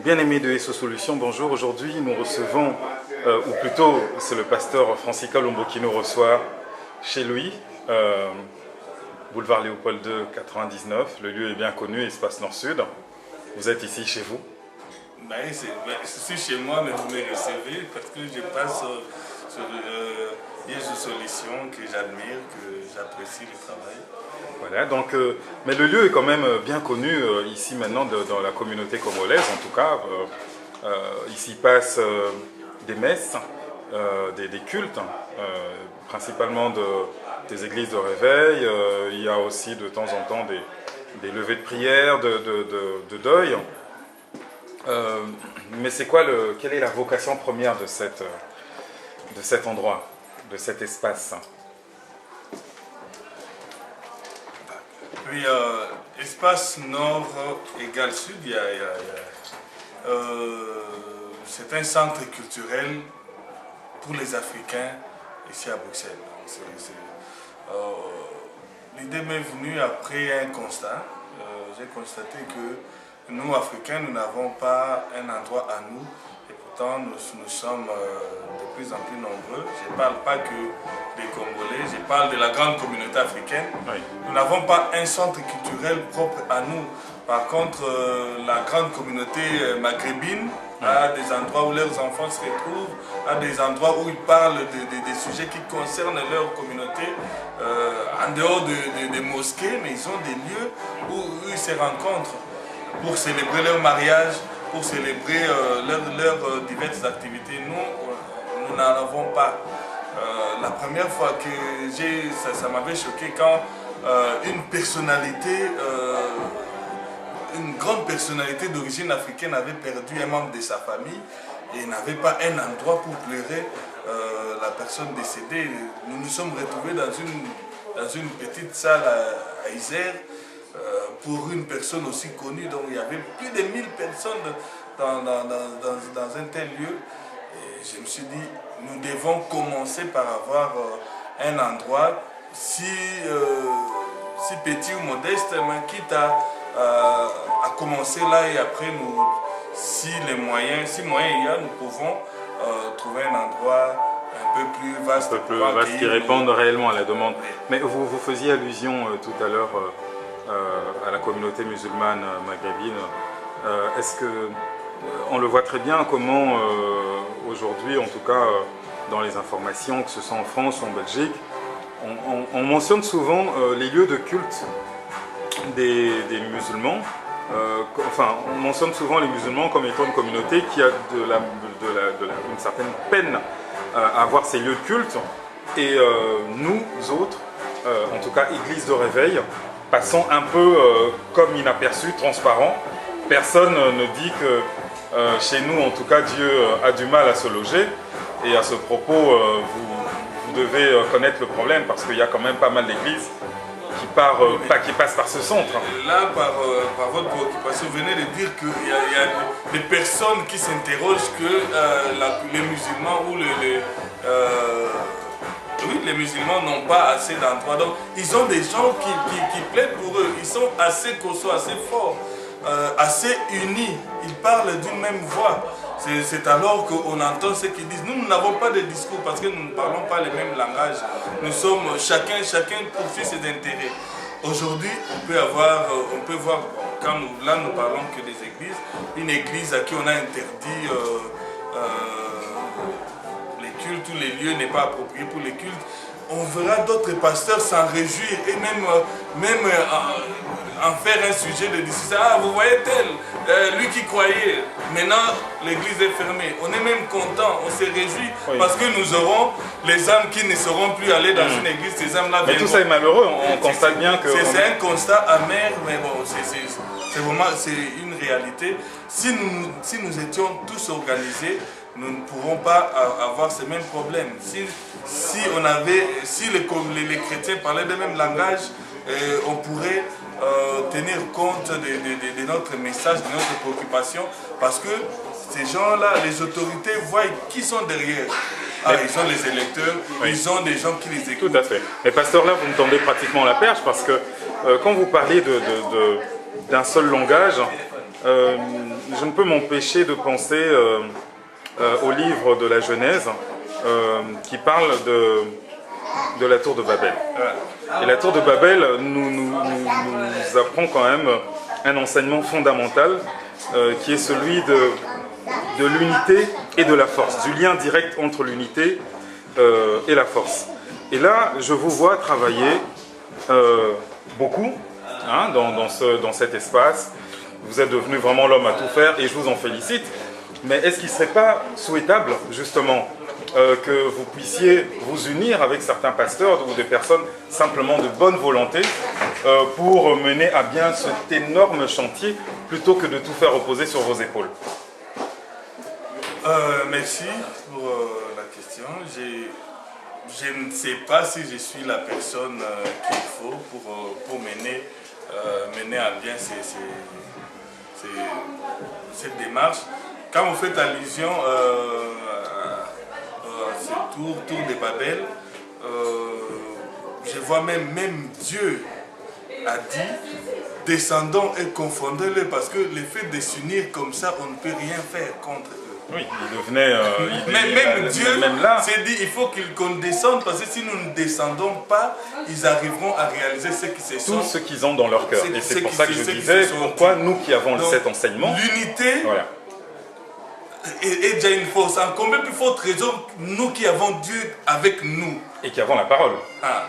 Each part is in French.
Bien-aimés de SO Solutions, bonjour. Aujourd'hui, nous recevons, ou plutôt, c'est le pasteur Francisca Lombo qui nous reçoit chez lui, boulevard Léopold II, 99. Le lieu est bien connu, Espace Nord-Sud. Vous êtes ici chez vous? Je suis chez moi, mais vous me recevez parce que je passe sur SO Solutions que j'admire, que j'apprécie le travail. Voilà, donc, mais le lieu est quand même bien connu ici maintenant dans la communauté congolaise, en tout cas. Ici passent des messes, des cultes, principalement des églises de réveil. Il y a aussi de temps en temps des levées de prière, de deuil. Mais c'est quoi quelle est la vocation première de cet endroit, de cet espace? Puis, espace nord égale sud, c'est un centre culturel pour les Africains ici à Bruxelles. L'idée m'est venue après un constat. J'ai constaté que nous, Africains, nous n'avons pas un endroit à nous. Et pourtant, nous sommes de plus en plus nombreux. Je ne parle pas que des Congolais, je parle de la grande communauté africaine. Oui. Nous n'avons pas un centre culturel propre à nous. Par contre, la grande communauté maghrébine a des endroits où leurs enfants se retrouvent, a des endroits où ils parlent des sujets qui concernent leur communauté, en dehors des mosquées, mais ils ont des lieux où ils se rencontrent pour célébrer leur mariage, pour célébrer leurs diverses activités. Nous n'en avons pas. La première fois que ça m'avait choqué quand une grande personnalité d'origine africaine avait perdu un membre de sa famille et n'avait pas un endroit pour pleurer la personne décédée. Nous nous sommes retrouvés dans une petite salle à Isère pour une personne aussi connue. Donc il y avait plus de 1000 personnes dans un tel lieu. Et je me suis dit, nous devons commencer par avoir un endroit si petit ou modeste, mais quitte à commencer là et après, si moyens il y a, nous pouvons trouver un endroit un peu plus vaste. Un peu plus vaste qui réponde réellement à la demande. Mais vous faisiez allusion tout à l'heure à la communauté musulmane maghrébine. Est-ce que on le voit très bien comment aujourd'hui, en tout cas dans les informations, que ce soit en France ou en Belgique, on mentionne souvent les lieux de culte des musulmans. On mentionne souvent les musulmans comme étant une communauté qui a une certaine peine à avoir ces lieux de culte. Et nous autres, en tout cas Église de Réveil, passons un peu comme inaperçus, transparents. Personne ne dit que chez nous, en tout cas, Dieu a du mal à se loger. Et à ce propos, vous devez connaître le problème parce qu'il y a quand même pas mal d'églises qui passent par ce centre. Là, par votre préoccupation, vous venez de dire qu'il y a des personnes qui s'interrogent que les musulmans ou les musulmans n'ont pas assez d'endroits. Donc, ils ont des gens qui plaident pour eux. Ils sont assez costauds, assez forts, assez unis. Ils parlent d'une même voix. C'est alors qu'on entend ce qu'ils disent. Nous n'avons pas de discours parce que nous ne parlons pas le même langage. Nous sommes, chacun poursuit ses intérêts. Aujourd'hui, on peut voir, quand nous parlons que des églises, une église à qui on a interdit les cultes, tous les lieux n'est pas approprié pour les cultes. On verra d'autres pasteurs s'en réjouir et même en faire un sujet de discussion. Ah, vous voyez tel, lui qui croyait, maintenant l'église est fermée. On est même content, on se réjouit parce que nous aurons les âmes qui ne seront plus allées dans une église. Ces âmes-là. Mais tout ça est malheureux, on constate bien que... C'est un constat amer, mais bon, c'est une réalité. Si nous étions tous organisés, nous ne pourrons pas avoir ces mêmes problèmes. Si les chrétiens parlaient le même langage, on pourrait tenir compte de notre message, de notre préoccupation, parce que ces gens-là, les autorités voient qui sont derrière. Ils sont les électeurs, ils ont des gens qui les écoutent. Tout à fait. Mais pasteur, là, vous me tendez pratiquement la perche, parce que quand vous parlez d'un seul langage, je ne peux m'empêcher de penser au livre de la Genèse qui parle de la tour de Babel. Et la tour de Babel nous apprend quand même un enseignement fondamental qui est celui de l'unité et de la force, du lien direct entre l'unité et la force. Et là, je vous vois travailler beaucoup hein, dans cet espace. Vous êtes devenu vraiment l'homme à tout faire et je vous en félicite. Mais est-ce qu'il ne serait pas souhaitable, justement, que vous puissiez vous unir avec certains pasteurs ou des personnes simplement de bonne volonté pour mener à bien cet énorme chantier plutôt que de tout faire reposer sur vos épaules? Merci pour la question. Je ne sais pas si je suis la personne qu'il faut pour mener à bien cette démarche. Quand vous faites allusion à ce tour de Babel, je vois même Dieu a dit descendons et confondez-les parce que le fait de s'unir comme ça, on ne peut rien faire contre eux. Oui, il devenait... même Dieu s'est dit il faut qu'on descende parce que si nous ne descendons pas, ils arriveront à réaliser ce qui se sont... Tout ce qu'ils ont dans leur cœur. Et c'est pour ça que je disais pourquoi nous qui avons cet enseignement... L'unité voilà. est déjà une force. En combien plus forte raison nous qui avons Dieu avec nous. Et qui avons la parole. Ah,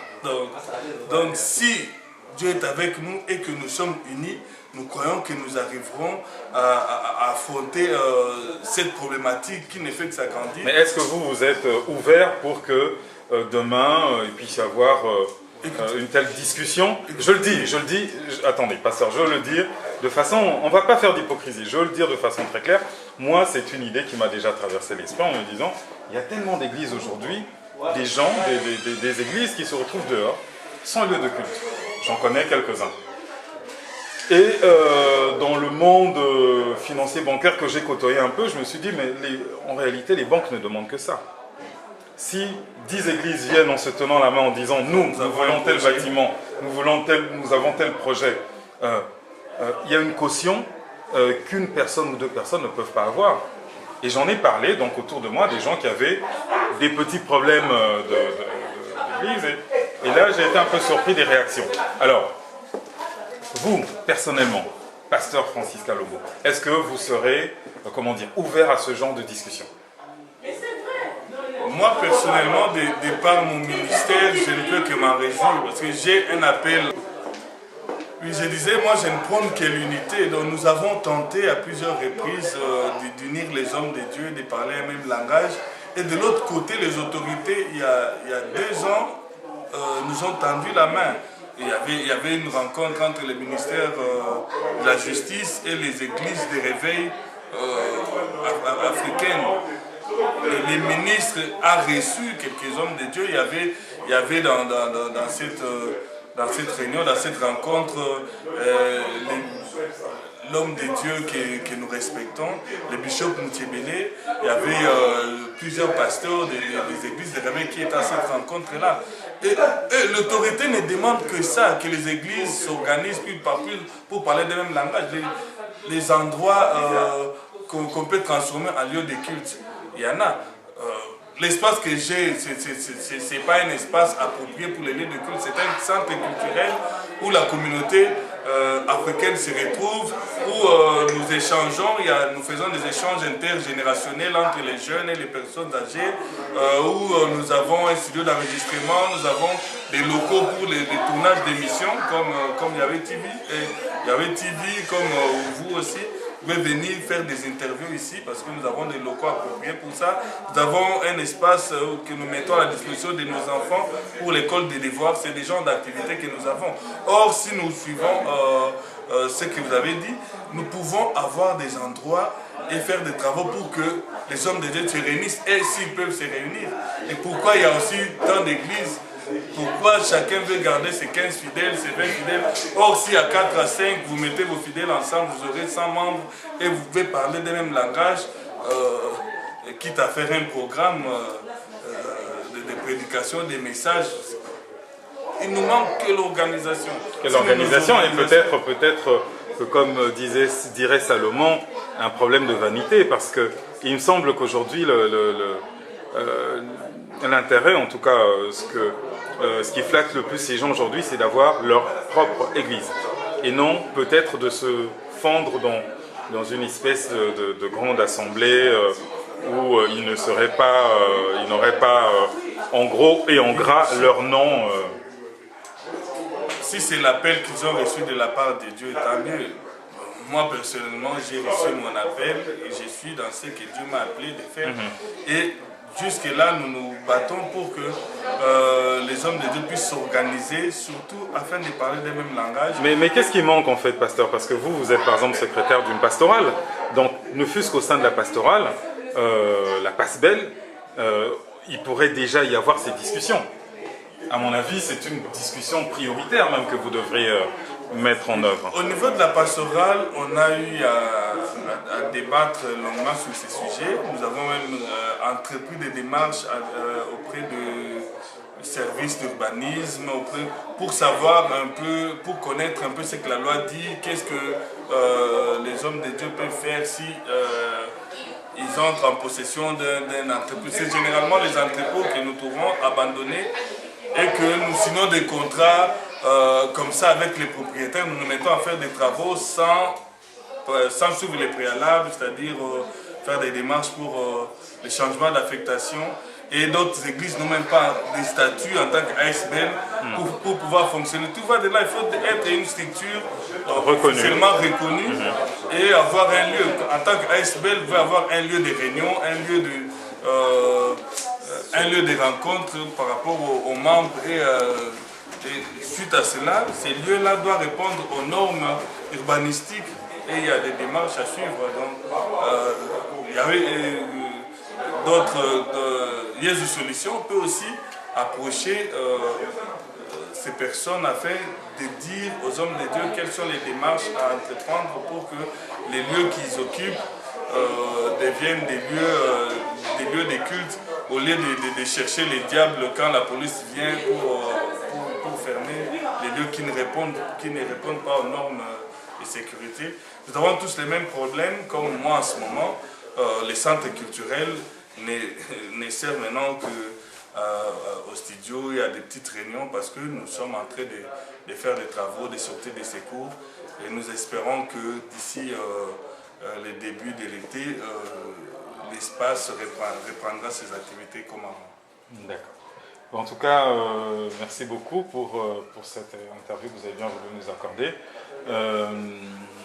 donc si Dieu est avec nous et que nous sommes unis, nous croyons que nous arriverons à affronter cette problématique qui ne fait que s'agrandir. Mais est-ce que vous êtes ouvert pour que demain il puisse y avoir une telle discussion? Je le dis, attendez, pasteur, je veux le dire de façon, on ne va pas faire d'hypocrisie, je veux le dire de façon très claire. Moi, c'est une idée qui m'a déjà traversé l'esprit en me disant, il y a tellement d'églises aujourd'hui, des gens, des églises qui se retrouvent dehors, sans lieu de culte. J'en connais quelques-uns. Et dans le monde financier bancaire que j'ai côtoyé un peu, je me suis dit, mais en réalité, les banques ne demandent que ça. Si 10 églises viennent en se tenant la main en disant, nous voulons tel bâtiment, nous avons tel projet, il y a une caution qu'une personne ou deux personnes ne peuvent pas avoir. Et j'en ai parlé donc autour de moi des gens qui avaient des petits problèmes d'église. Et là, j'ai été un peu surpris des réactions. Alors, vous, personnellement, pasteur Francis Kalobo, est-ce que vous serez, comment dire, ouvert à ce genre de discussion? Moi, personnellement, de par mon ministère, je ne peux que m'en réjouir parce que j'ai un appel. Oui, je disais, moi, je ne prône que l'unité. Donc, nous avons tenté à plusieurs reprises d'unir les hommes de Dieu, de parler un même langage. Et de l'autre côté, les autorités, il y a 2 ans, nous ont tendu la main. Il y avait une rencontre entre le ministère de la Justice et les églises de réveil africaines. Le ministre a reçu quelques hommes de Dieu. Il y avait dans cette réunion, dans cette rencontre, l'homme de Dieu que nous respectons, le bishop Moutiébélé. Il y avait plusieurs pasteurs des églises de réveil qui étaient à cette rencontre-là. Et l'autorité ne demande que ça, que les églises s'organisent pour parler le même langage. Les endroits qu'on peut transformer en lieu de culte, il y en a. L'espace que j'ai, ce n'est pas un espace approprié pour les lieux de culte, c'est un centre culturel où la communauté africaine se retrouve, où nous échangeons, nous faisons des échanges intergénérationnels entre les jeunes et les personnes âgées, où nous avons un studio d'enregistrement, nous avons des locaux pour les tournages d'émissions, comme Yahweh TV, et Yahweh TV, comme vous aussi. Vous pouvez venir faire des interviews ici parce que nous avons des locaux appropriés pour ça. Nous avons un espace que nous mettons à la disposition de nos enfants pour l'école des devoirs. C'est des genres d'activités que nous avons. Or, si nous suivons ce que vous avez dit, nous pouvons avoir des endroits et faire des travaux pour que les hommes de Dieu se réunissent et s'ils peuvent se réunir. Et pourquoi il y a aussi tant d'églises? Pourquoi chacun veut garder ses 15 fidèles, ses 20 fidèles? Or, si à 4 à 5, vous mettez vos fidèles ensemble, vous aurez 100 membres et vous pouvez parler du même langage, quitte à faire un programme de prédication, des messages. Il nous manque que l'organisation. Et peut-être que, comme dirait Salomon, un problème de vanité, parce qu'il me semble qu'aujourd'hui, l'intérêt, en tout cas, ce qui flatte le plus les gens aujourd'hui, c'est d'avoir leur propre église, et non peut-être de se fondre dans une espèce de grande assemblée où ils n'auraient pas en gros et en gras leur nom. Si c'est l'appel qu'ils ont reçu de la part de Dieu, tant mieux. Moi, personnellement, j'ai reçu mon appel et je suis dans ce que Dieu m'a appelé de faire. Et jusque-là, nous nous battons pour que les hommes de Dieu puissent s'organiser, surtout afin de parler le même langage. Mais qu'est-ce qui manque en fait, pasteur? Parce que vous êtes par exemple secrétaire d'une pastorale. Donc, ne fût-ce qu'au sein de la pastorale, la Passe-Belle, il pourrait déjà y avoir ces discussions. À mon avis, c'est une discussion prioritaire même que vous devriez mettre en œuvre. Au niveau de la pastorale, on a eu à débattre longuement sur ces sujets. Nous avons même entrepris des démarches auprès de services d'urbanisme, pour savoir un peu, pour connaître un peu ce que la loi dit, qu'est-ce que les hommes de Dieu peuvent faire si ils entrent en possession d'un entrepôt. C'est généralement les entrepôts que nous trouvons abandonnés et que nous signons des contrats comme ça avec les propriétaires. Nous nous mettons à faire des travaux sans suivre les préalables, c'est-à-dire faire des démarches pour les changements d'affectation. Et d'autres églises n'ont même pas des statuts en tant qu'ASBL pour pouvoir fonctionner. Tout va de là, il faut être une structure officiellement reconnue et avoir un lieu. En tant qu'ASBL, vous pouvez avoir un lieu de réunion, un lieu de rencontre par rapport aux membres. Et suite à cela, ces lieux-là doivent répondre aux normes urbanistiques et il y a des démarches à suivre. Donc, il y avait il y a des solutions. On peut aussi approcher ces personnes afin de dire aux hommes de Dieu quelles sont les démarches à entreprendre pour que les lieux qu'ils occupent deviennent des lieux de culte, au lieu de chercher les diables quand la police vient pour fermer les lieux qui ne répondent pas aux normes de sécurité. Nous avons tous les mêmes problèmes, comme moi en ce moment. Les centres culturels ne servent maintenant qu'au studio et à des petites réunions parce que nous sommes en train de faire des travaux, de sortir des secours et nous espérons que d'ici le début de l'été, l'espace reprendra ses activités comme avant. D'accord. En tout cas, merci beaucoup pour cette interview que vous avez bien voulu nous accorder.